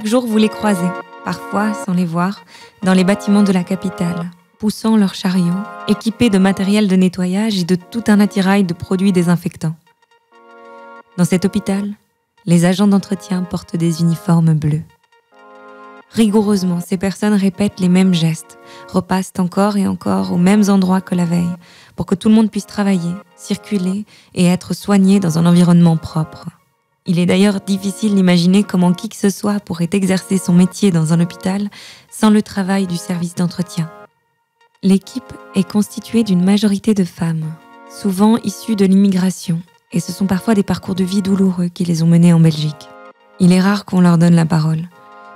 Chaque jour, vous les croisez, parfois sans les voir, dans les bâtiments de la capitale, poussant leurs chariots, équipés de matériel de nettoyage et de tout un attirail de produits désinfectants. Dans cet hôpital, les agents d'entretien portent des uniformes bleus. Rigoureusement, ces personnes répètent les mêmes gestes, repassent encore et encore aux mêmes endroits que la veille, pour que tout le monde puisse travailler, circuler et être soigné dans un environnement propre. Il est d'ailleurs difficile d'imaginer comment qui que ce soit pourrait exercer son métier dans un hôpital sans le travail du service d'entretien. L'équipe est constituée d'une majorité de femmes, souvent issues de l'immigration, et ce sont parfois des parcours de vie douloureux qui les ont menées en Belgique. Il est rare qu'on leur donne la parole,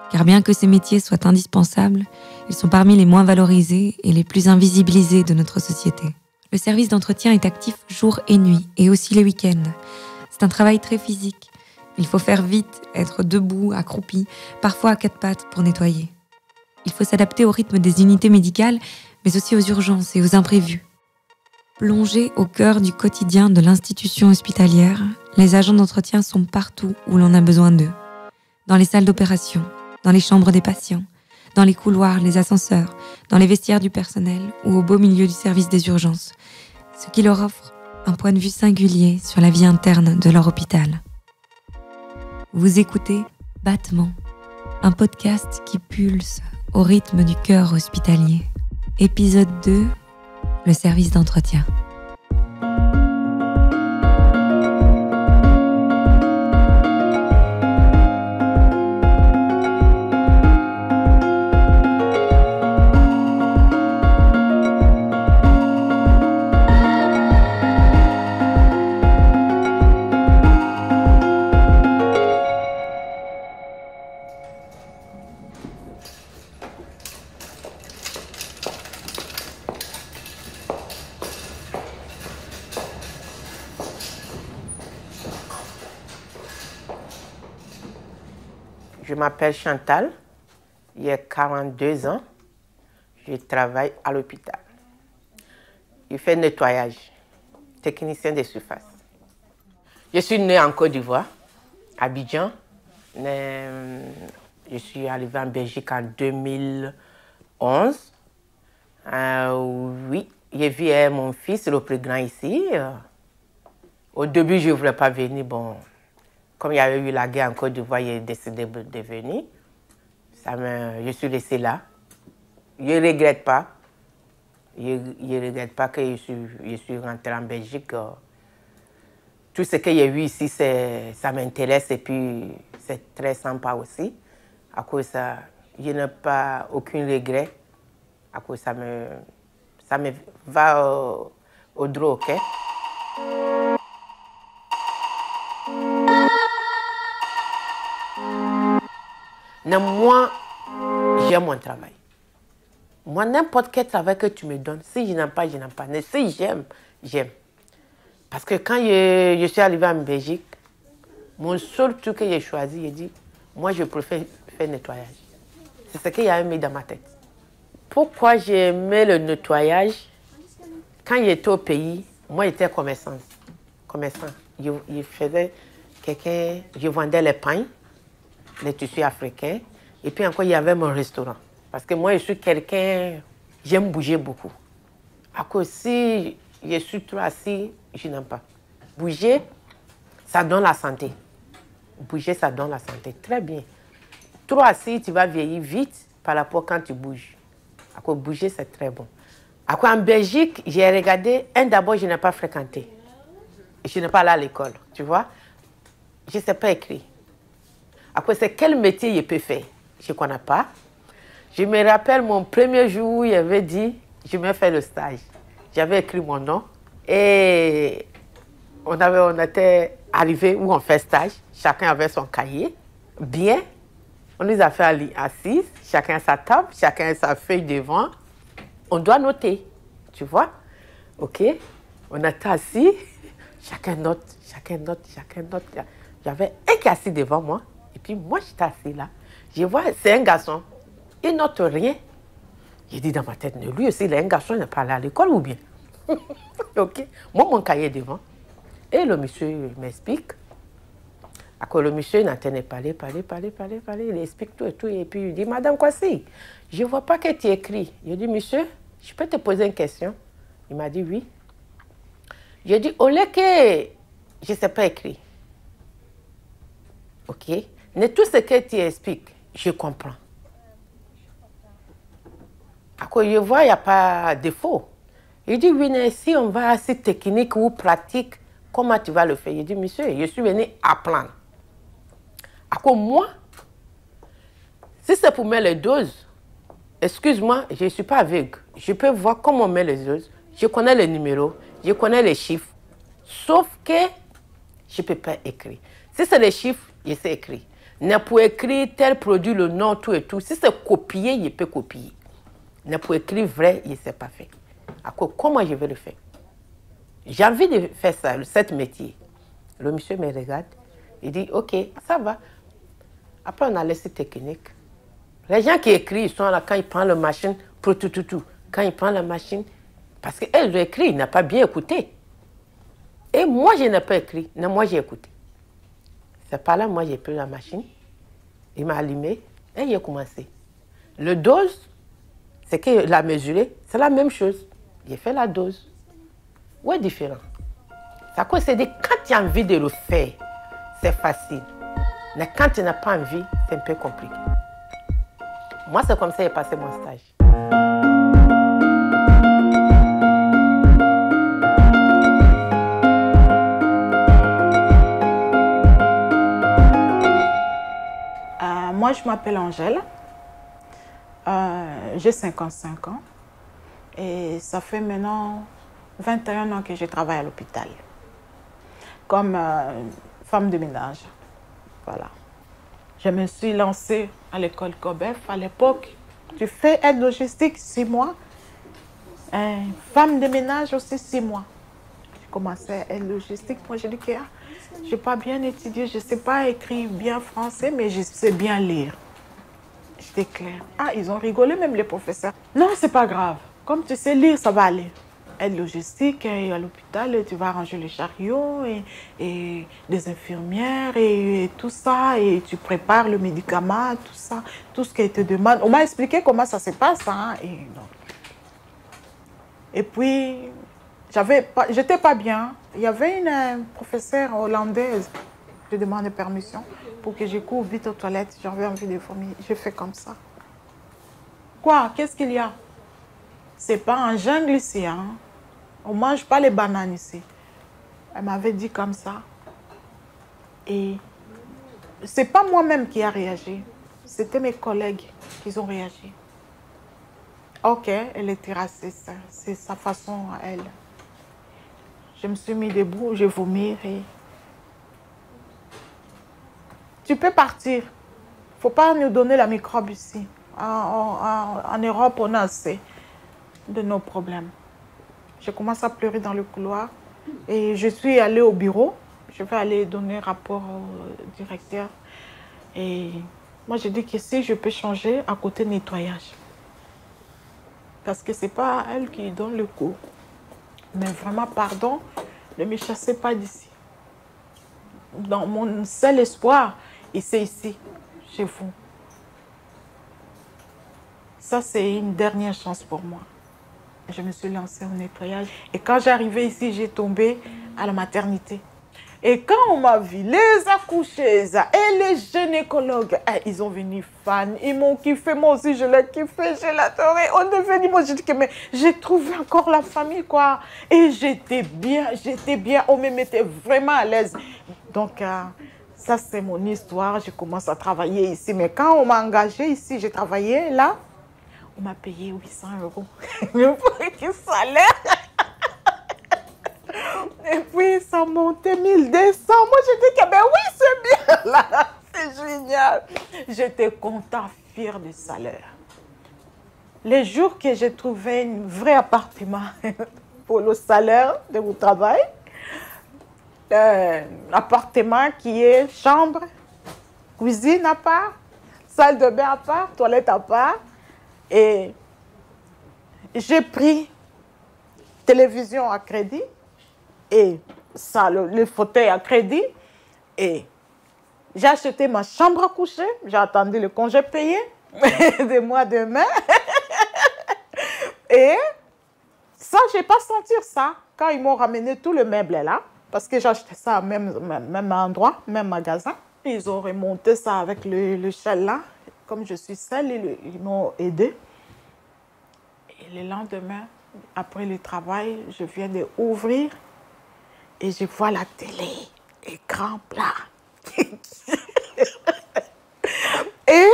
car bien que ces métiers soient indispensables, ils sont parmi les moins valorisés et les plus invisibilisés de notre société. Le service d'entretien est actif jour et nuit, et aussi les week-ends. C'est un travail très physique. Il faut faire vite, être debout, accroupi, parfois à quatre pattes pour nettoyer. Il faut s'adapter au rythme des unités médicales, mais aussi aux urgences et aux imprévus. Plongés au cœur du quotidien de l'institution hospitalière, les agents d'entretien sont partout où l'on a besoin d'eux. Dans les salles d'opération, dans les chambres des patients, dans les couloirs, les ascenseurs, dans les vestiaires du personnel ou au beau milieu du service des urgences, ce qui leur offre un point de vue singulier sur la vie interne de leur hôpital. Vous écoutez Battement, un podcast qui pulse au rythme du cœur hospitalier. Épisode 2, le service d'entretien. Je m'appelle Chantal, j'ai 42 ans, je travaille à l'hôpital. Je fais nettoyage, technicien de surface. Je suis née en Côte d'Ivoire, à Abidjan. Je suis arrivée en Belgique en 2011. Oui, j'ai vu mon fils, le plus grand ici. Au début, je ne voulais pas venir. Bon, comme il y avait eu la guerre en Côte d'Ivoire, j'ai décidé de venir. Je suis restée là. Je ne regrette pas. Je ne regrette pas que je suis rentrée en Belgique. Tout ce que j'ai vu ici, ça m'intéresse et puis c'est très sympa aussi. À cause de ça, je n'ai pas aucun regret. À cause ça me va au droit, ok? Non, moi, j'aime mon travail. Moi, n'importe quel travail que tu me donnes, si je n'aime pas, je n'aime pas. Mais si j'aime, j'aime. Parce que quand je suis arrivée en Belgique, mon seul truc que j'ai choisi, j'ai dit, moi, je préfère faire nettoyage. C'est ce qu'il y a mis dans ma tête. Pourquoi j'ai aimé le nettoyage? Quand j'étais au pays, moi, j'étais commerçant. Je faisais quelqu'un, je vendais les pains, les tissus africains. Et puis encore, il y avait mon restaurant. Parce que moi, je suis quelqu'un, j'aime bouger beaucoup. À cause si je suis trop assis, je n'aime pas. Bouger, ça donne la santé. Bouger, ça donne la santé. Très bien. Trop assis, tu vas vieillir vite par rapport quand tu bouges. À cause bouger, c'est très bon. À cause en Belgique, j'ai regardé, d'abord, je n'ai pas fréquenté. Je n'ai pas allé à l'école, tu vois. Je ne sais pas écrire. Après, c'est quel métier je peux faire? Je ne connais pas. Je me rappelle mon premier jour où il avait dit, je vais faire le stage. J'avais écrit mon nom et on était arrivés où on fait stage. Chacun avait son cahier. Bien, on nous a fait assis, chacun a sa table, chacun a sa feuille devant. On doit noter, tu vois? OK? On était assis, chacun note. J'avais un qui est assis devant moi. Et puis moi, j'étais assis là. Je vois, c'est un garçon. Il note rien. J'ai dit dans ma tête, lui aussi, il est un garçon, il n'est pas allé à l'école ou bien? OK. Moi, mon cahier est devant. Et le monsieur m'explique. Après, le monsieur n'entendait parler, il explique tout et tout. Et puis, il dit, Madame Kwasi, je ne vois pas que tu écris. Je dis, monsieur, je peux te poser une question? Il m'a dit, oui. Je dis, au lieu que je ne sais pas écrire, ok, mais tout ce que tu expliques, je comprends. Après, je vois, il n'y a pas de défaut. Il dit, oui, mais si on va assez technique ou pratique, comment tu vas le faire? Je dis, monsieur, je suis venu apprendre. Après, moi, si c'est pour mettre les doses, excuse-moi, je ne suis pas aveugle. Je peux voir comment on met les doses. Je connais les numéros, je connais les chiffres. Sauf que je ne peux pas écrire. Si c'est les chiffres, je sais écrire. Mais pour écrire tel produit, le nom, tout et tout, si c'est copier, je peux copier. Mais pour écrire vrai, je ne sais pas faire. Après, comment je vais le faire? J'ai envie de faire ça, ce métier. Le monsieur me regarde, il dit, ok, ça va. Après, on a laissé technique. Les gens qui écrivent, ils sont là quand ils prennent la machine, pour tout. Quand ils prennent la machine, parce qu'elles ont écrit, ils n'ont pas bien écouté. Et moi, je n'ai pas écrit, mais moi, j'ai écouté. C'est par là, moi, j'ai pris la machine, il m'a allumé, et il a commencé. Le dose, c'est qu'il a mesuré, c'est la même chose. J'ai fait la dose. Où est différent? Ça cause, c'est quand tu as envie de le faire, c'est facile. Mais quand tu n'as pas envie, c'est un peu compliqué. Moi, c'est comme ça que j'ai passé mon stage. Moi, je m'appelle Angèle. J'ai 55 ans. Et ça fait maintenant 21 ans que je travaille à l'hôpital. Comme femme de ménage. Voilà. Je me suis lancée à l'école Cobef à l'époque. Tu fais aide logistique 6 mois. Femme de ménage aussi 6 mois. J'ai commencé à aide logistique. Moi, j'ai dit que je n'ai pas bien étudié. Je ne sais pas écrire bien français, mais je sais bien lire. J'étais claire. Ah, ils ont rigolé même les professeurs. Non, c'est pas grave. Comme tu sais lire, ça va aller. Aide logistique, et à l'hôpital, tu vas ranger les chariots et des infirmières et tout ça. Et tu prépares le médicament, tout ça. Tout ce qu'elle te demande. On m'a expliqué comment ça se passe. Hein, et puis, j'étais pas bien. Il y avait une professeure hollandaise. Je demandais permission pour que je cours vite aux toilettes. J'avais envie de vomir. Je fais comme ça. Quoi? Qu'est-ce qu'il y a? C'est pas en jungle ici. Hein? On ne mange pas les bananes ici. Elle m'avait dit comme ça. Et c'est pas moi-même qui a réagi. C'était mes collègues qui ont réagi. Ok, elle était raciste. C'est sa façon à elle. Je me suis mis debout, j'ai vomi et... Tu peux partir. Il ne faut pas nous donner la microbe ici. En Europe, on a assez de nos problèmes. Je commence à pleurer dans le couloir et je suis allée au bureau. Je vais aller donner rapport au directeur. Et moi, je dis que si je peux changer à côté nettoyage. Parce que ce n'est pas elle qui donne le cours. Mais vraiment, pardon, ne me chassez pas d'ici. Dans mon seul espoir, et c'est ici, chez vous. Ça, c'est une dernière chance pour moi. Je me suis lancée au nettoyage. Et quand j'arrivais ici, j'ai tombé à la maternité. Et quand on m'a vu, les accoucheuses et les gynécologues, ils ont venu fans, ils m'ont kiffé, moi aussi je l'ai kiffé, je l'ai adoré. On est venu, moi j'ai dit que mais j'ai trouvé encore la famille quoi. Et j'étais bien, on me mettait vraiment à l'aise. Donc ça c'est mon histoire, je commence à travailler ici. Mais quand on m'a engagée ici, j'ai travaillé là, on m'a payé 800 €. Quel salaire! Et puis, ça montait 1200. Moi, j'ai dit que, ben oui, c'est bien là. C'est génial. J'étais content, fière du salaire. Les jours que j'ai trouvé un vrai appartement pour le salaire de mon travail, appartement qui est chambre, cuisine à part, salle de bain à part, toilette à part. Et j'ai pris télévision à crédit. Et ça, le fauteuil à crédit. Et J'ai acheté ma chambre à coucher. J'ai attendu le congé payé des mois de mai. Et ça, je n'ai pas senti ça quand ils m'ont ramené tout le meuble là. Parce que j'ai acheté ça au même endroit, même magasin. Ils ont remonté ça avec le châle là. Comme je suis seule, ils m'ont aidé. Et le lendemain, après le travail, je viens d'ouvrir et je vois la télé, écran plat. Et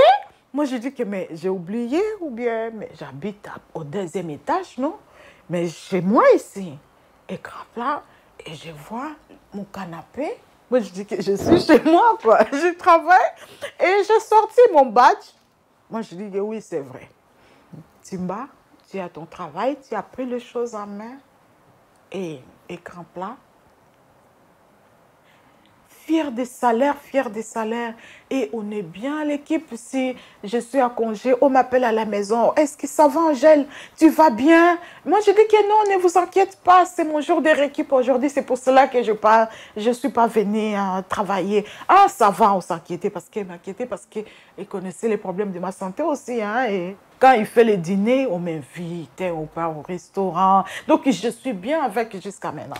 moi, je dis que j'ai oublié ou bien j'habite au 2e étage, non? Mais chez moi ici, écran plat, et je vois mon canapé. Moi, je dis que je suis chez moi, quoi. Je travaille et j'ai sorti mon badge. Moi, je dis que oui, c'est vrai. Timba, tu as ton travail, tu as pris les choses en main. Et écran plat. Fier des salaires, fier des salaires. Et on est bien l'équipe. Si je suis à congé, on m'appelle à la maison. Est-ce que ça va, Angèle? Tu vas bien? Moi, je dis que non, ne vous inquiétez pas. C'est mon jour de récup aujourd'hui. C'est pour cela que je suis pas venue travailler. Ah, ça va, on s'inquiétait parce qu'il connaissait les problèmes de ma santé aussi. Hein, et quand il fait le dîner, on m'invite, on part au restaurant. Donc, je suis bien avec jusqu'à maintenant.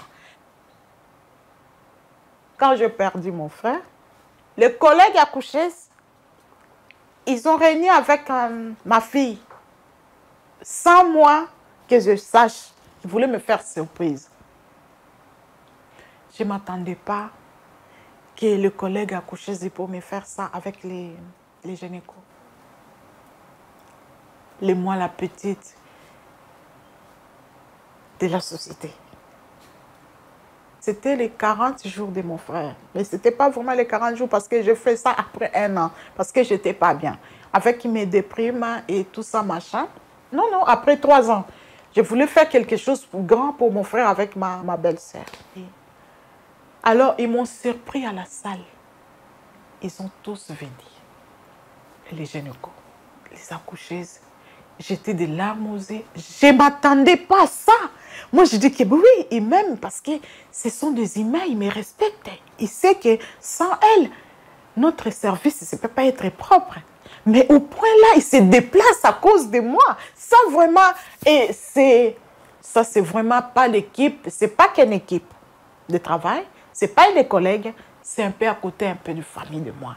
Quand j'ai perdu mon frère, les collègues accouchés, ils ont réuni avec ma fille. Sans moi que je sache, ils voulaient me faire surprise. Je ne m'attendais pas que les collègues accouchés pour me faire ça avec les gynécos. Moi, la petite de la société. C'était les 40 jours de mon frère. Mais ce n'était pas vraiment les 40 jours parce que je fais ça après 1 an. Parce que je n'étais pas bien. Avec mes déprimes et tout ça, machin. Non, non, après 3 ans. Je voulais faire quelque chose de grand pour mon frère avec ma belle-sœur. Alors, ils m'ont surpris à la salle. Ils sont tous venus. Les gynécos, les accoucheuses. J'étais des larmes aux yeux. Je ne m'attendais pas à ça. Moi, je dis que oui, ils m'aiment parce que ce sont des humains, ils me respectent. Ils savent que sans elles, notre service ne peut pas être propre. Mais au point là, ils se déplacent à cause de moi. Ça, vraiment, et ça, c'est vraiment pas l'équipe. Ce n'est pas qu'une équipe de travail. Ce n'est pas des collègues. C'est un peu à côté, un peu de famille de moi.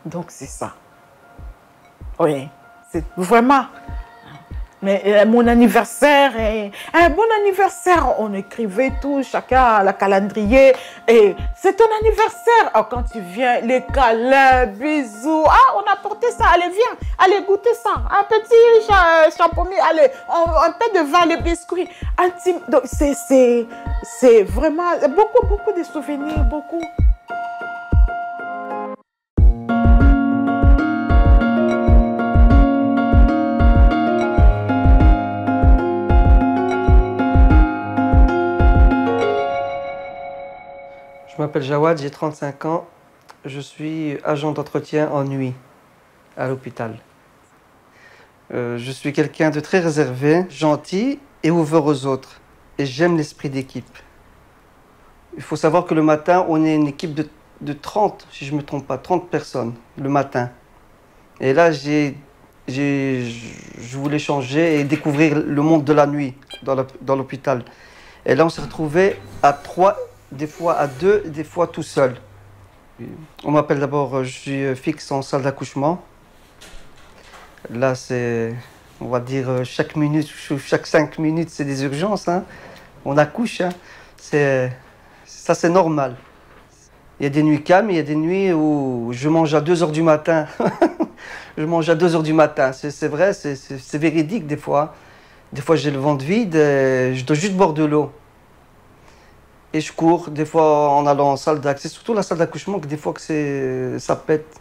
Donc, c'est ça. Oui, c'est vraiment. Mais mon anniversaire, un bon anniversaire, on écrivait tout, chacun le calendrier. Et c'est ton anniversaire. Alors, quand tu viens, les câlins, bisous. Ah, on a porté ça, allez, viens, allez goûter ça. Un petit champomis, allez, un peu de vin, les biscuits. Donc, c'est vraiment beaucoup de souvenirs, beaucoup. Je m'appelle Jawad, j'ai 35 ans. Je suis agent d'entretien en nuit à l'hôpital. Je suis quelqu'un de très réservé, gentil et ouvert aux autres. Et j'aime l'esprit d'équipe. Il faut savoir que le matin, on est une équipe de 30, si je ne me trompe pas, 30 personnes le matin. Et là, je voulais changer et découvrir le monde de la nuit dans l'hôpital. Et là, on s'est retrouvés à 3, des fois à 2, des fois tout seul. On m'appelle d'abord, je suis fixe en salle d'accouchement. Là, c'est, on va dire, chaque minute, chaque 5 minutes, c'est des urgences. Hein. On accouche, hein. Ça, c'est normal. Il y a des nuits calmes, il y a des nuits où je mange à 2 h du matin. Je mange à 2 h du matin. C'est vrai, c'est véridique des fois. Des fois, j'ai le ventre vide, je dois juste boire de l'eau. Et je cours, des fois en allant en salle d'accès, surtout la salle d'accouchement, que des fois que ça pète.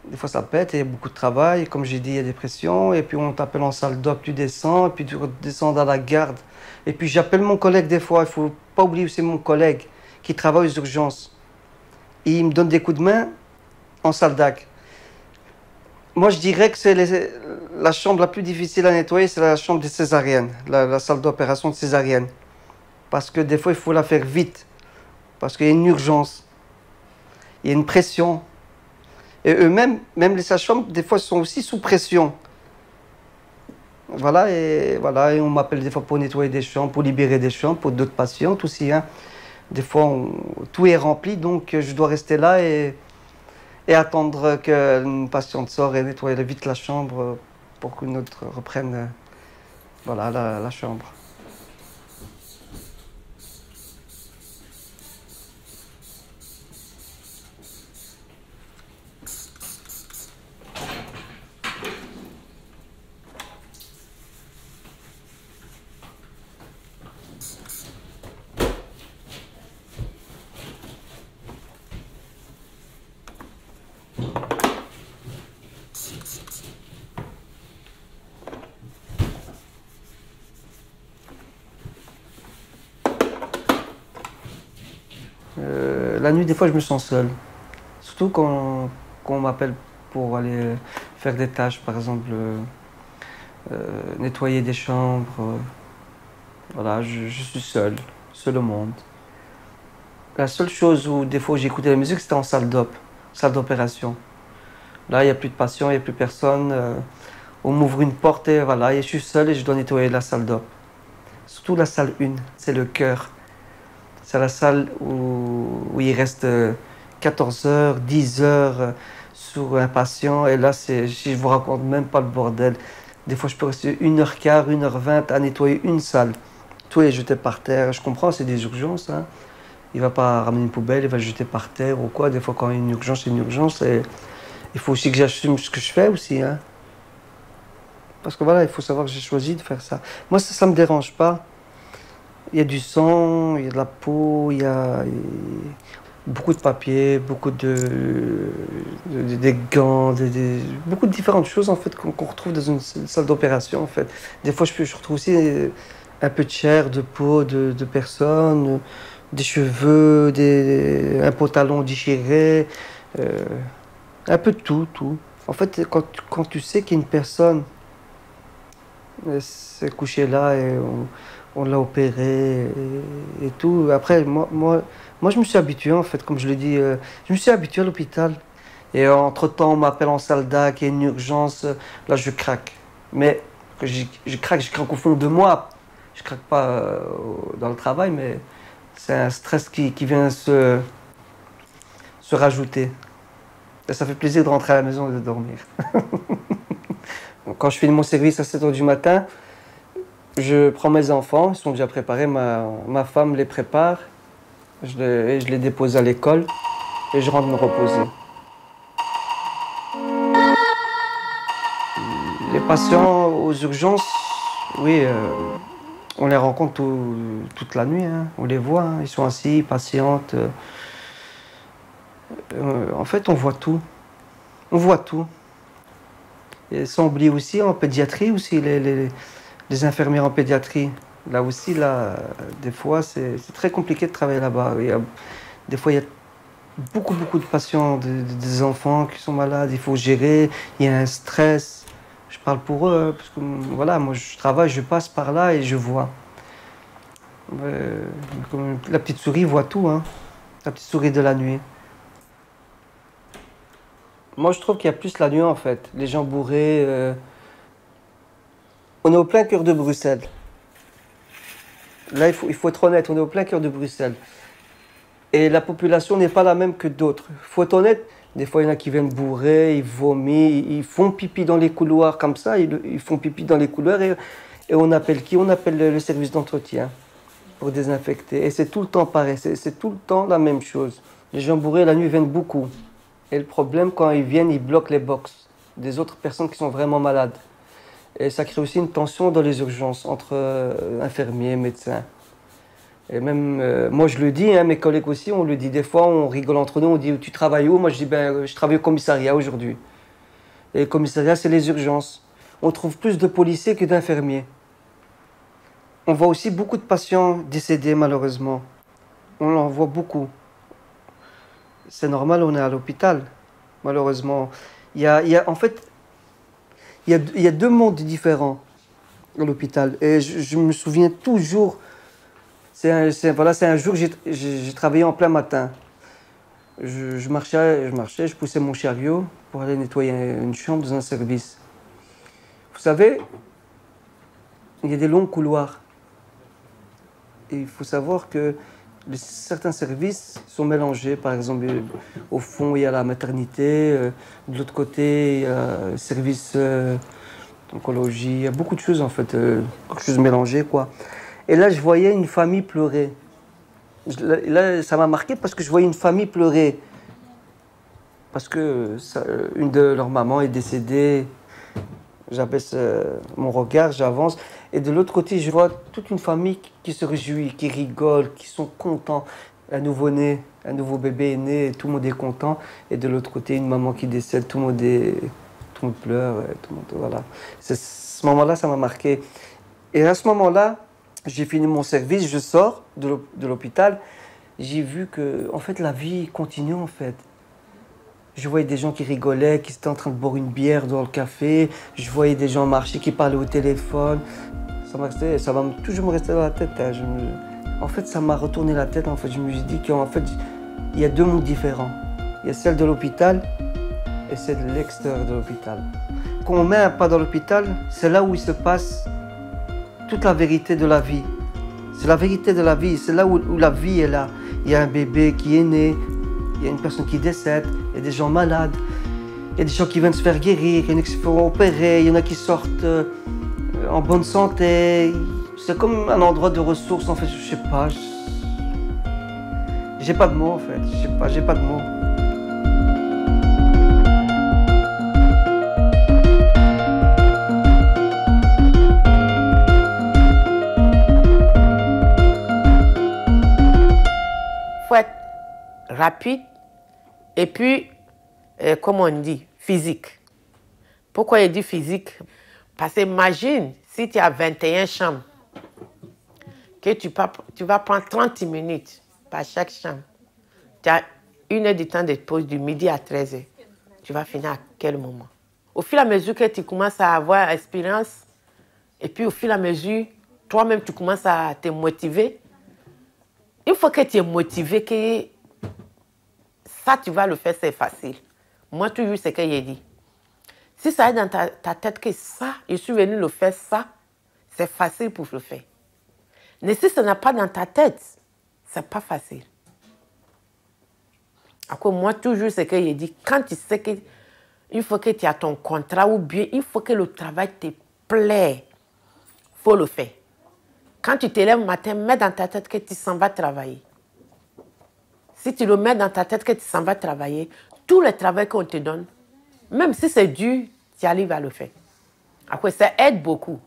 Des fois ça pète et il y a beaucoup de travail. Comme j'ai dit, il y a des pressions. Et puis on t'appelle en salle d'op, tu descends. Et puis tu redescends à la garde. Et puis j'appelle mon collègue des fois. Il ne faut pas oublier que c'est mon collègue qui travaille aux urgences. Et il me donne des coups de main en salle d'ac. Moi je dirais que c'est la chambre la plus difficile à nettoyer, c'est la chambre des césariennes. La salle d'opération de césarienne. Parce que des fois, il faut la faire vite. Parce qu'il y a une urgence, il y a une pression. Et eux-mêmes, même les sages-femmes, des fois, sont aussi sous pression. Voilà, et on m'appelle des fois pour nettoyer des chambres, pour libérer des chambres, pour d'autres patientes aussi. Hein. Des fois, tout est rempli, donc je dois rester là et attendre qu'une patiente sorte et nettoyer vite la chambre pour qu'une autre reprenne voilà, la chambre. La nuit, des fois, je me sens seul. Surtout quand on m'appelle pour aller faire des tâches, par exemple, nettoyer des chambres. Voilà, je suis seul au monde. La seule chose où, des fois, j'écoutais la musique, c'était en salle d'opération. Là, il n'y a plus de patients, il n'y a plus personne. On m'ouvre une porte et voilà, et je suis seul et je dois nettoyer la salle d'op. Surtout la salle 1, c'est le cœur. C'est la salle où il reste 14 heures, 10 heures sur un patient. Et là, si je ne vous raconte même pas le bordel. Des fois, je peux rester 1h15, 1h20 à nettoyer une salle. Tout est jeté par terre. Je comprends, c'est des urgences. Hein. Il ne va pas ramener une poubelle, il va le jeter par terre ou quoi. Des fois, quand il y a une urgence, c'est une urgence. Et il faut aussi que j'assume ce que je fais aussi. Hein. Parce que voilà, il faut savoir que j'ai choisi de faire ça. Moi, ça ne me dérange pas. Il y a du sang, il y a de la peau, il y a beaucoup de papier, beaucoup des gants, beaucoup de différentes choses en fait qu'on retrouve dans une salle d'opération en fait. Des fois, je retrouve aussi un peu de chair, de peau de personnes, des cheveux, un pantalon déchiré, un peu de tout. En fait, quand tu sais qu'une personne s'est couchée là et on l'a opéré et tout. Après, moi, je me suis habitué, en fait, comme je l'ai dit. Je me suis habitué à l'hôpital. Et entre-temps, on m'appelle en salle d'ac, il y a une urgence. Là, je craque. Mais je craque au fond de moi. Je craque pas dans le travail, mais c'est un stress qui vient se rajouter. Et ça fait plaisir de rentrer à la maison et de dormir. Quand je finis mon service à 7 h du matin, je prends mes enfants, ils sont déjà préparés, ma femme les prépare, je les dépose à l'école et je rentre me reposer. Les patients aux urgences, oui, on les rencontre toute la nuit, hein. On les voit, hein. Ils sont assis, patientent. En fait, on voit tout. On voit tout. Et sans oublier aussi en pédiatrie aussi les infirmières en pédiatrie. Là aussi, des fois, c'est très compliqué de travailler là-bas. Des fois, il y a beaucoup de patients, des enfants qui sont malades. Il faut gérer, il y a un stress. Je parle pour eux, parce que voilà, moi je travaille, je passe par là et je vois. La petite souris voit tout, hein. La petite souris de la nuit. Moi, je trouve qu'il y a plus la nuit, en fait. Les gens bourrés. On est au plein cœur de Bruxelles. Là, il faut être honnête, on est au plein cœur de Bruxelles. Et la population n'est pas la même que d'autres. Il faut être honnête, des fois, il y en a qui viennent bourrer, ils vomissent, ils font pipi dans les couloirs comme ça. Ils font pipi dans les couloirs et on appelle qui? On appelle le service d'entretien pour désinfecter. Et c'est tout le temps pareil, c'est tout le temps la même chose. Les gens bourrés, la nuit, viennent beaucoup. Et le problème, quand ils viennent, ils bloquent les box des autres personnes qui sont vraiment malades. Et ça crée aussi une tension dans les urgences entre infirmiers, médecins. Et même, moi je le dis, hein, mes collègues aussi, on le dit. Des fois, on rigole entre nous, on dit « Tu travailles où ?» Moi je dis « Je travaille au commissariat aujourd'hui. » Et le commissariat, c'est les urgences. On trouve plus de policiers que d'infirmiers. On voit aussi beaucoup de patients décédés, malheureusement. On en voit beaucoup. C'est normal, on est à l'hôpital, malheureusement. En fait, il y a deux mondes différents à l'hôpital. Et je me souviens toujours Voilà, c'est un jour, j'ai travaillé en plein matin. Je marchais, je poussais mon chariot pour aller nettoyer une chambre dans un service. Vous savez, il y a des longs couloirs. Et il faut savoir que certains services sont mélangés. Par exemple, au fond, il y a la maternité. De l'autre côté, il y a le service d'oncologie. Il y a beaucoup de choses, en fait, quelque chose mélangé, quoi. Et là, je voyais une famille pleurer. Là, ça m'a marqué parce que je voyais une famille pleurer. Parce que une de leurs mamans est décédée. J'abaisse mon regard, j'avance. Et de l'autre côté, je vois toute une famille qui se réjouit, qui rigole, qui sont contents. Un nouveau-né, un nouveau bébé est né, tout le monde est content. Et de l'autre côté, une maman qui décède, tout le monde pleure, tout le monde, voilà. Ce moment-là, ça m'a marqué. Et à ce moment-là, j'ai fini mon service, je sors de l'hôpital. J'ai vu que, en fait, la vie continue, en fait. Je voyais des gens qui rigolaient, qui étaient en train de boire une bière dans le café. Je voyais des gens marcher, qui parlaient au téléphone. Ça va toujours me rester dans la tête. Hein. En fait, ça m'a retourné la tête. En fait, je me suis dit qu'en fait, il y a deux mondes différents. Il y a celle de l'hôpital et celle de l'extérieur de l'hôpital. Quand on met un pas dans l'hôpital, c'est là où il se passe toute la vérité de la vie. C'est la vérité de la vie. C'est là où la vie est là. Il y a un bébé qui est né. Il y a une personne qui décède, il y a des gens malades, il y a des gens qui viennent se faire guérir, il y en a qui se font opérer, il y en a qui sortent en bonne santé. C'est comme un endroit de ressources, en fait, je sais pas. J'ai pas de mots, en fait, je sais pas, j'ai pas de mots. Faut être rapide et puis, comme on dit, physique. Pourquoi il dit physique? Parce que imagine, si tu as 21 chambres, que tu vas prendre 30 minutes par chaque chambre. Tu as 1 heure de temps de pause du midi à 13h. Tu vas finir à quel moment? Au fur et à mesure que tu commences à avoir expérience, et puis au fur et à mesure, toi-même, tu commences à te motiver. Il faut que tu es motivé, que ça, tu vas le faire, c'est facile. Moi, toujours, c'est ce que j'ai dit. Si ça est dans ta tête que ça, je suis venu le faire, ça, c'est facile pour le faire. Mais si ça n'est pas dans ta tête, c'est pas facile. Alors, moi, toujours, c'est ce que j'ai dit. Quand tu sais qu'il faut que tu aies ton contrat ou bien il faut que le travail te plaît, il faut le faire. Quand tu te lèves le matin, mets dans ta tête que tu s'en vas travailler. Si tu le mets dans ta tête que tu s'en vas travailler, tout le travail qu'on te donne, même si c'est dur, tu arrives à le faire. Après, ça aide beaucoup.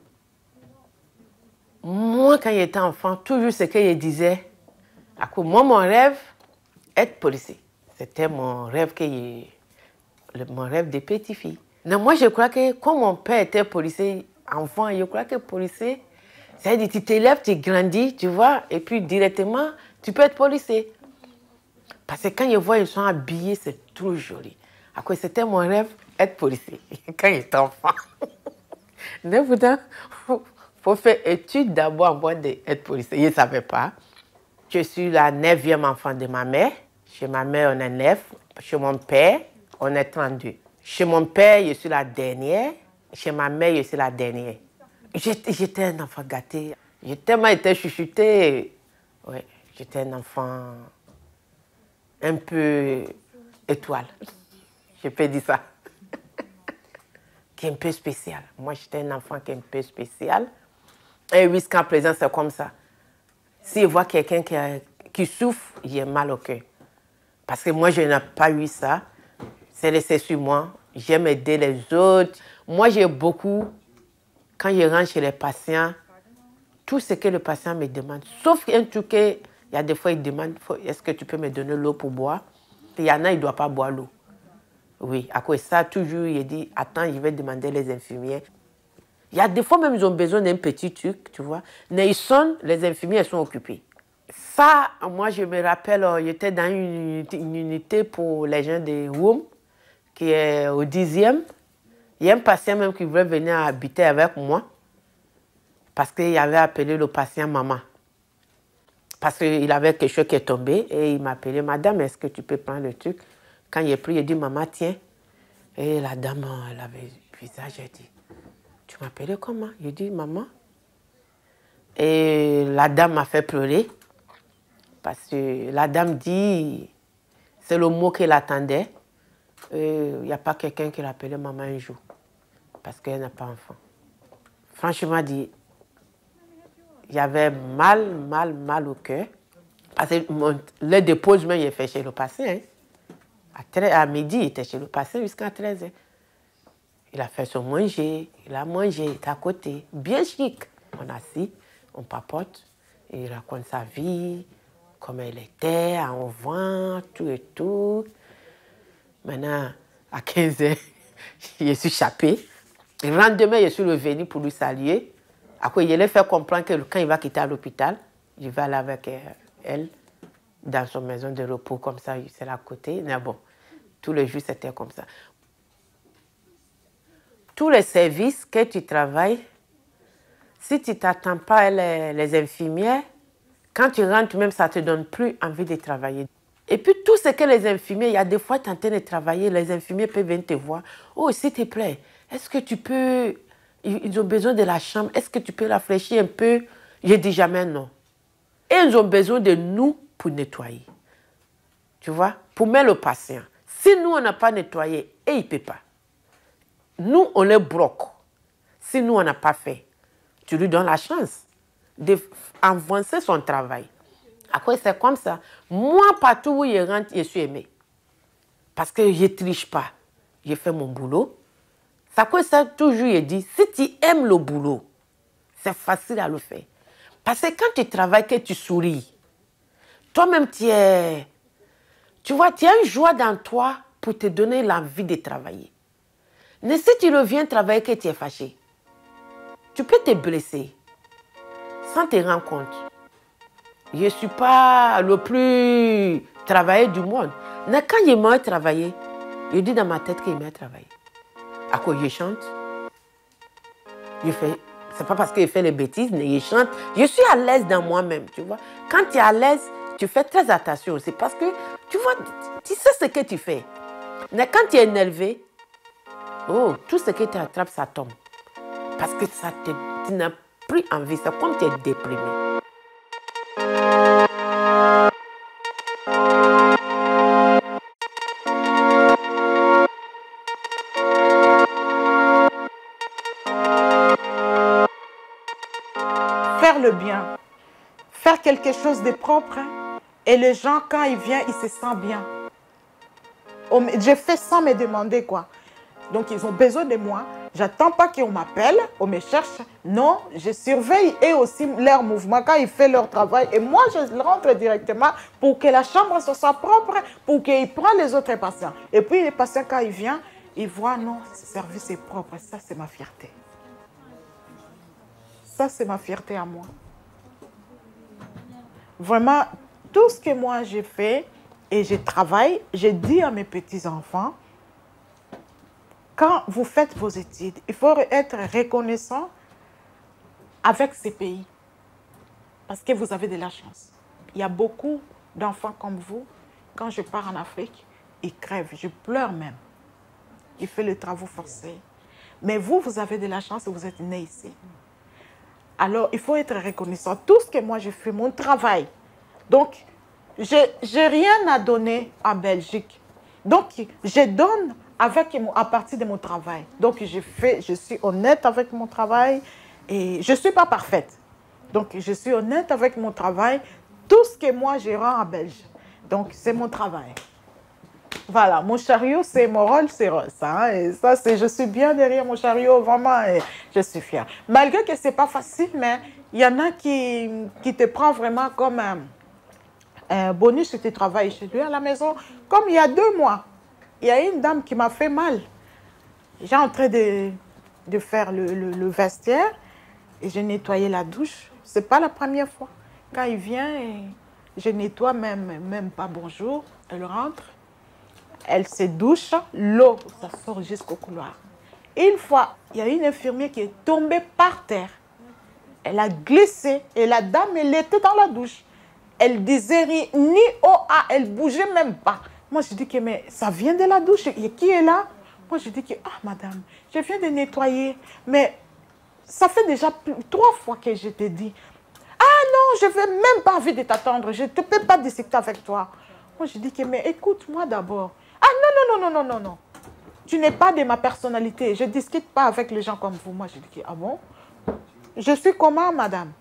Moi, quand j'étais enfant, toujours ce que je disais, après, moi, mon rêve, être policier. C'était mon rêve, mon rêve de petite fille. Mais moi, je crois que quand mon père était policier, enfant, je crois que policier, c'est-à-dire tu t'élèves, tu grandis, tu vois, et puis directement, tu peux être policier. Parce que quand je vois, ils sont habillés, c'est trop joli. Après, c'était mon rêve, être policier, quand j'étais enfant. Mais pourtant, il faut faire études d'abord avant d'être policier. Je ne savais pas. Je suis la 9e enfant de ma mère. Chez ma mère, on est 9. Chez mon père, on est 32. Chez mon père, je suis la dernière. Chez ma mère, je suis la dernière. J'étais un enfant gâté. J'ai tellement été chouchoutée. Ouais, j'étais un enfant un peu étoile. Je peux dire ça. Qui est un peu spécial. Moi, j'étais un enfant qui est un peu spécial. Et jusqu'à présent, c'est comme ça. Si je vois quelqu'un qui souffre, j'ai mal au cœur. Parce que moi, je n'ai pas eu ça. C'est laissé sur moi. J'aime aider les autres. Moi, j'ai beaucoup, quand je rentre chez les patients, tout ce que le patient me demande, sauf un truc, il y a des fois, il demande, est-ce que tu peux me donner l'eau pour boire? Il y en a, il ne doit pas boire l'eau. Oui, à cause de ça, toujours, il dit, attends, je vais demander les infirmières. Il y a des fois même, ils ont besoin d'un petit truc, tu vois. Mais ils sonnent, les infirmières sont occupées. Ça, moi, je me rappelle, j'étais dans une unité pour les gens de Woum, qui est au 10e. Il y a un patient même qui voulait venir habiter avec moi, parce qu'il avait appelé le patient maman. Parce qu'il avait quelque chose qui est tombé et il m'a appelé, madame, est-ce que tu peux prendre le truc? Quand il est pris, il dit, maman, tiens. Et la dame, elle avait le visage, elle dit, tu m'appelais comment? Il dit, maman. Et la dame m'a fait pleurer. Parce que la dame dit, c'est le mot qu'elle attendait. Il n'y a pas quelqu'un qui l'appelait maman un jour. Parce qu'elle n'a pas d'enfant. Franchement dit, il y avait mal au cœur. Parce que le déposement, il est fait chez le patient. À midi, il était chez le patient jusqu'à 13h. Il a fait son manger, il a mangé, il était à côté, bien chic. On est assis, on papote, et il raconte sa vie, comment elle était, en vent, tout et tout. Maintenant, à 15h, je suis échappé. Le lendemain, je suis revenu pour lui saluer. Après, il allait faire comprendre que quand il va quitter l'hôpital, il va aller avec elle dans son maison de repos, comme ça, c'est à côté. Mais bon, tous les jours, c'était comme ça. Tous les services que tu travailles, si tu ne t'attends pas à les infirmières, quand tu rentres même, ça ne te donne plus envie de travailler. Et puis, tout ce que les infirmiers, il y a des fois, tu es en train de travailler, les infirmiers peuvent venir te voir. Oh, s'il te plaît, est-ce que tu peux... Ils ont besoin de la chambre, est-ce que tu peux rafraîchir un peu? Je dis jamais non. Et ils ont besoin de nous pour nettoyer. Tu vois? Pour mettre le patient. Si nous, on n'a pas nettoyé, et il ne peut pas. Nous, on les bloque. Si nous, on n'a pas fait, tu lui donnes la chance d'avancer son travail. Après, c'est comme ça. Moi, partout où je rentre, je suis aimée. Parce que je ne triche pas. Je fais mon boulot. C'est quoi ça, toujours, je dis, si tu aimes le boulot, c'est facile à le faire. Parce que quand tu travailles, que tu souris, toi-même, tu vois, tu as une joie dans toi pour te donner l'envie de travailler. Mais si tu reviens travailler que tu es fâché, tu peux te blesser sans te rendre compte. Je ne suis pas le plus travaillé du monde. Mais quand il m'a travaillé, je dis dans ma tête qu'il m'a travaillé. À quoi je chante, c'est pas parce qu'il fait les bêtises, mais je chante. Je suis à l'aise dans moi-même, tu vois. Quand tu es à l'aise, tu fais très attention. C'est parce que, tu vois, tu sais ce que tu fais. Mais quand tu es énervé, oh, tout ce que tu attrapes, ça tombe. Parce que tu n'as plus envie. C'est comme tu es déprimé. Faire le bien, faire quelque chose de propre, et les gens, quand ils viennent, ils se sentent bien. Je fais sans me demander quoi. Donc, ils ont besoin de moi. J'attends pas qu'on m'appelle, on me cherche. Non, je surveille et aussi leur mouvement quand ils font leur travail. Et moi, je rentre directement pour que la chambre soit propre, pour qu'ils prennent les autres patients. Et puis, les patients, quand ils viennent, ils voient, non, ce service est propre. Ça, c'est ma fierté. Ça, c'est ma fierté à moi. Vraiment, tout ce que moi j'ai fait et je travaille, j'ai dit à mes petits-enfants, quand vous faites vos études, il faut être reconnaissant avec ces pays. Parce que vous avez de la chance. Il y a beaucoup d'enfants comme vous. Quand je pars en Afrique, ils crèvent. Je pleure même. Ils font le travail forcé. Mais vous, vous avez de la chance et vous êtes nés ici. Alors, il faut être reconnaissant. Tout ce que moi, j'ai fait, mon travail. Donc, je n'ai rien à donner en Belgique. Donc, je donne à partir de mon travail. Donc, je suis honnête avec mon travail et je ne suis pas parfaite. Donc, je suis honnête avec mon travail. Tout ce que moi, je rends en Belgique. Donc, c'est mon travail. Voilà, mon chariot, c'est mon rôle, c'est ça. Et ça, je suis bien derrière mon chariot, vraiment, et je suis fière. Malgré que ce n'est pas facile, mais il y en a qui te prend vraiment comme un bonus si tu travailles chez lui à la maison. Comme il y a 2 mois, il y a une dame qui m'a fait mal. J'ai en train de faire le vestiaire et j'ai nettoyé la douche. Ce n'est pas la première fois. Quand il vient, je nettoie même pas bonjour. Elle rentre. Elle se douche, l'eau, ça sort jusqu'au couloir. Une fois, il y a une infirmière qui est tombée par terre. Elle a glissé et la dame, elle était dans la douche. Elle disait rien, ni oh ah, elle bougeait même pas. Moi, je dis que mais ça vient de la douche. Et qui est là? Moi, je dis que, ah, madame, je viens de nettoyer. Mais ça fait déjà 3 fois que je te dis. Ah non, je n'ai même pas envie de t'attendre. Je ne peux pas discuter avec toi. Moi, je dis que, mais écoute-moi d'abord. Ah non, non, non, non, non, non, non. Tu n'es pas de ma personnalité. Je ne discute pas avec les gens comme vous. Moi, je dis que, ah bon? Je suis comment, madame?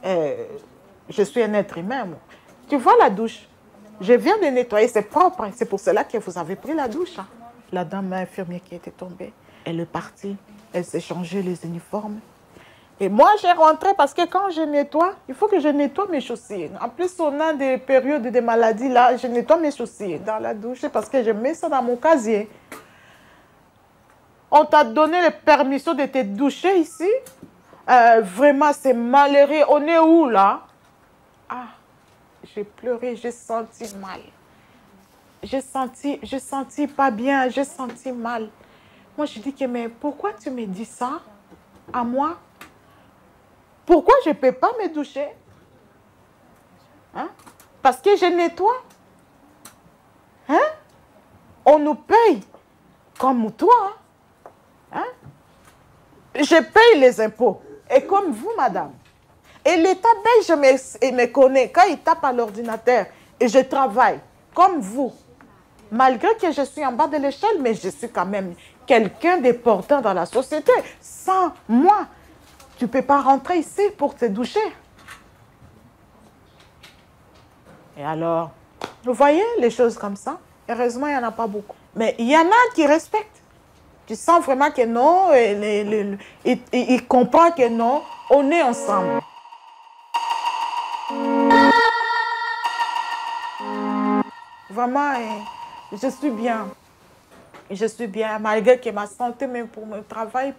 Je suis un être humain, moi. Tu vois la douche? Je viens de nettoyer, c'est propre. C'est pour cela que vous avez pris la douche. Hein. La dame infirmière qui était tombée, elle est partie. Elle s'est changée les uniformes. Et moi, j'ai rentré parce que quand je nettoie, il faut que je nettoie mes chaussures. En plus, on a des périodes de maladies là, je nettoie mes chaussures dans la douche parce que je mets ça dans mon casier. On t'a donné la permission de te doucher ici? Vraiment, c'est malheureux. On est où là? Ah, j'ai pleuré, j'ai senti mal. J'ai senti pas bien, j'ai senti mal. Moi, je dis que, mais pourquoi tu me dis ça à moi? Pourquoi je ne peux pas me doucher? Hein? Parce que je nettoie. Hein? On nous paye comme toi. Hein? Je paye les impôts. Et comme vous, madame. Et l'État belge me connaît. Quand il tape à l'ordinateur et je travaille comme vous, malgré que je suis en bas de l'échelle, mais je suis quand même quelqu'un d'important dans la société. Sans moi, tu ne peux pas rentrer ici pour te doucher. Et alors, vous voyez les choses comme ça? Heureusement, il n'y en a pas beaucoup. Mais il y en a qui respectent. Tu sens vraiment que non, il comprend que non, on est ensemble. Vraiment, je suis bien. Je suis bien, malgré que ma santé, même pour mon travail,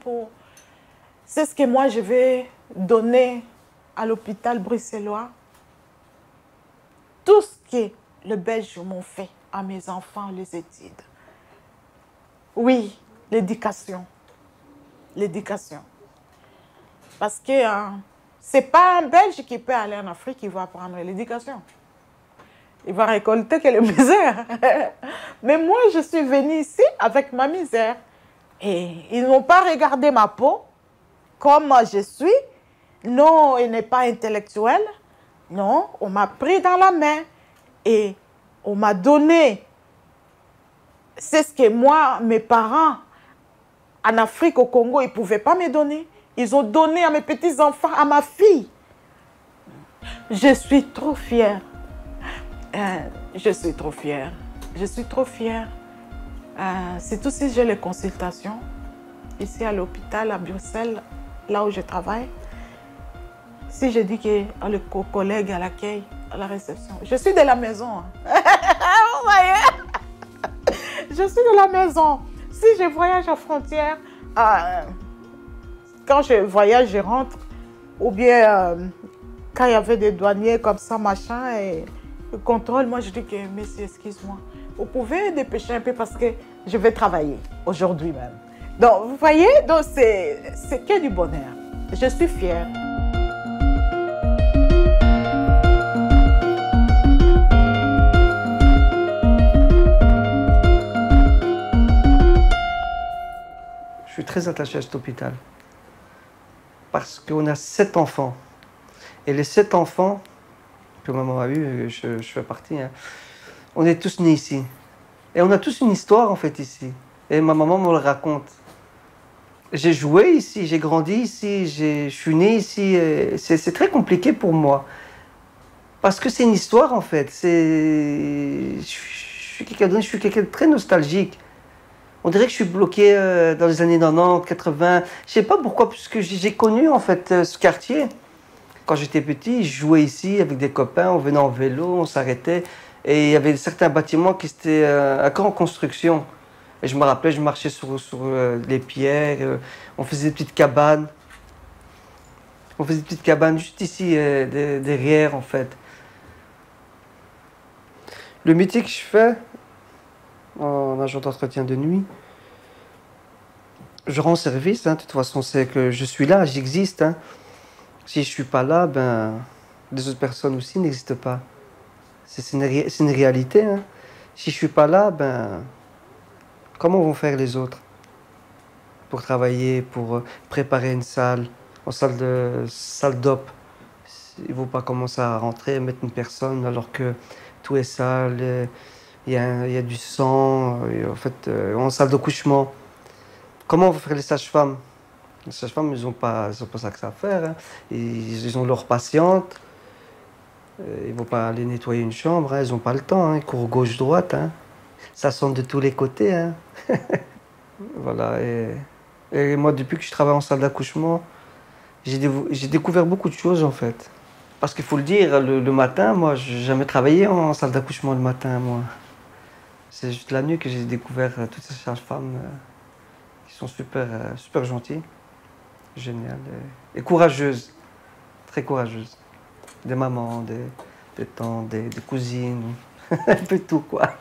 c'est ce que moi je vais donner à l'hôpital bruxellois. Tout ce que les Belges m'ont fait à mes enfants, les études. Oui, l'éducation. L'éducation. Parce que ce n'est pas un Belge qui peut aller en Afrique qui va apprendre l'éducation. Il va récolter que la misère. Mais moi, je suis venue ici avec ma misère. Et ils n'ont pas regardé ma peau comme je suis. Non, il n'est pas intellectuel. Non, on m'a pris dans la main. Et on m'a donné. C'est ce que moi, mes parents, en Afrique, au Congo, ils ne pouvaient pas me donner. Ils ont donné à mes petits-enfants, à ma fille. Je suis trop fière. Je suis trop fière. Je suis trop fière. Surtout si j'ai les consultations ici à l'hôpital à Bruxelles, là où je travaille. Si je dis que le collègue à l'accueil, à la réception, je suis de la maison. Vous voyez? Je suis de la maison. Si je voyage à frontière, quand je voyage, je rentre. Ou bien quand il y avait des douaniers comme ça, machin, et le contrôle, moi je dis que, monsieur, excuse-moi, vous pouvez dépêcher un peu parce que je vais travailler aujourd'hui même. Donc, vous voyez, donc c'est que du bonheur. Je suis fière. Je suis très attaché à cet hôpital parce qu'on a 7 enfants. Et les 7 enfants que maman a eu, je fais partie, hein, on est tous nés ici. Et on a tous une histoire en fait ici. Et ma maman me le raconte. J'ai joué ici, j'ai grandi ici, je suis né ici. C'est très compliqué pour moi. Parce que c'est une histoire en fait. Je suis quelqu'un de très nostalgique. On dirait que je suis bloqué dans les années 90, 80. Je sais pas pourquoi, parce que j'ai connu en fait ce quartier. Quand j'étais petit, je jouais ici avec des copains, on venait en vélo, on s'arrêtait. Et il y avait certains bâtiments qui étaient encore en construction. Et je me rappelais, je marchais sur les pierres, on faisait des petites cabanes. On faisait des petites cabanes juste ici, derrière en fait. Le métier que je fais, en agent d'entretien de nuit, je rends service, hein, de toute façon, c'est que je suis là, j'existe. Hein. Si je ne suis pas là, ben, des autres personnes aussi n'existe pas. C'est une réalité. Hein. Si je ne suis pas là, ben, comment vont faire les autres pour travailler, pour préparer une salle, en salle d'op? Ils ne vont pas commencer à rentrer et mettre une personne alors que tout est sale, il y a du sang, en fait, en salle d'accouchement. Comment vont faire les sages-femmes? Les sages-femmes, ils n'ont pas ça que ça à faire. Hein. Ils ont leurs patientes. Ils ne vont pas aller nettoyer une chambre. Hein. Ils n'ont pas le temps. Hein. Ils courent gauche-droite. Hein. Ça sonne de tous les côtés. Hein. Voilà. Et moi, depuis que je travaille en salle d'accouchement, j'ai découvert beaucoup de choses, en fait. Parce qu'il faut le dire, le matin, moi, je n'ai jamais travaillé en salle d'accouchement le matin, moi. C'est juste la nuit que j'ai découvert toutes ces sages-femmes qui sont super gentilles. Génial et courageuse, très courageuse. Des mamans, des tantes, des cousines, un peu tout quoi.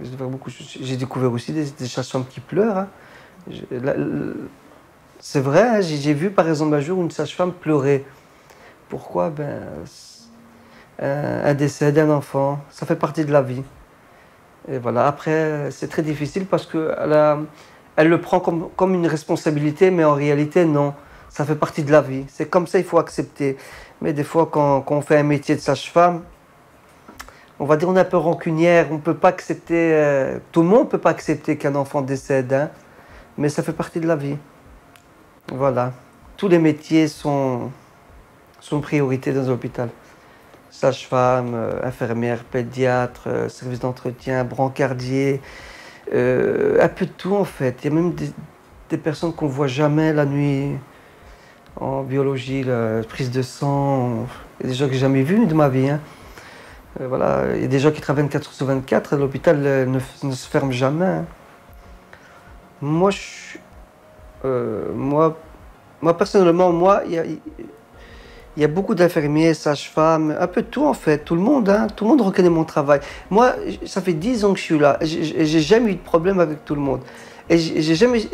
J'ai découvert aussi des sages-femmes qui pleurent. Hein. C'est vrai, hein, j'ai vu par exemple un jour une sage-femme pleurer. Pourquoi? Un décès d'un enfant, ça fait partie de la vie. Et voilà, après c'est très difficile parce que elle le prend comme une responsabilité, mais en réalité, non. Ça fait partie de la vie. C'est comme ça, il faut accepter. Mais des fois, quand on fait un métier de sage-femme, on va dire on est un peu rancunière. On ne peut pas accepter... tout le monde ne peut pas accepter qu'un enfant décède. Hein, mais ça fait partie de la vie. Voilà. Tous les métiers sont priorité dans un hôpital. Sage-femme, infirmière, pédiatre, service d'entretien, brancardier... un peu de tout en fait. Il y a même des personnes qu'on ne voit jamais la nuit en biologie, la prise de sang. Il y a des gens que je n'ai jamais vus de ma vie. Hein. Voilà. Il y a des gens qui travaillent 24/24. L'hôpital ne se ferme jamais. Hein. Moi, personnellement, il y a beaucoup d'infirmiers, sages-femmes, un peu de tout en fait, tout le monde reconnaît mon travail. Moi, ça fait 10 ans que je suis là, j'ai jamais eu de problème avec tout le monde. Et j'ai jamais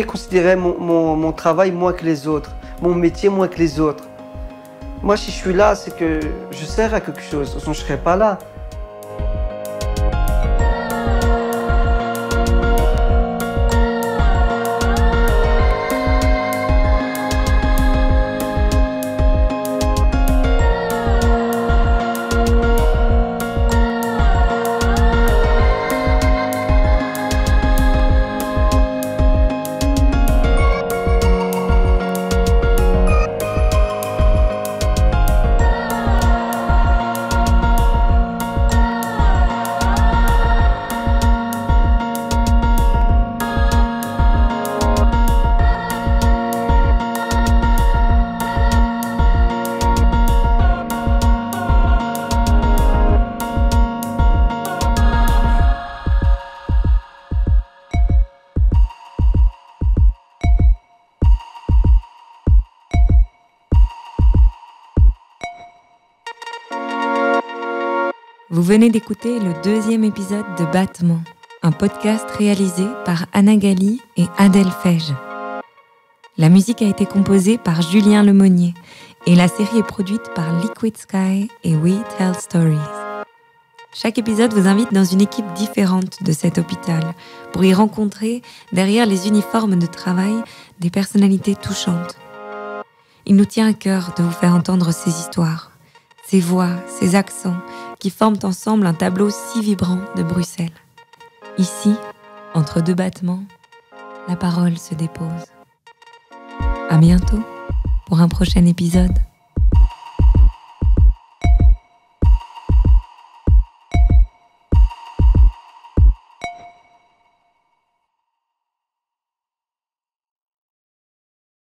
considéré mon travail moins que les autres, mon métier moins que les autres. Moi, si je suis là, c'est que je sers à quelque chose, sinon je ne serais pas là. Vous venez d'écouter le 2e épisode de Battement, un podcast réalisé par Anna Gali et Adèle Feige. La musique a été composée par Julien Lemonnier et la série est produite par Liquid Sky et We Tell Stories. Chaque épisode vous invite dans une équipe différente de cet hôpital pour y rencontrer, derrière les uniformes de travail, des personnalités touchantes. Il nous tient à cœur de vous faire entendre ces histoires, ces voix, ces accents qui forment ensemble un tableau si vibrant de Bruxelles. Ici, entre deux battements, la parole se dépose. À bientôt pour un prochain épisode.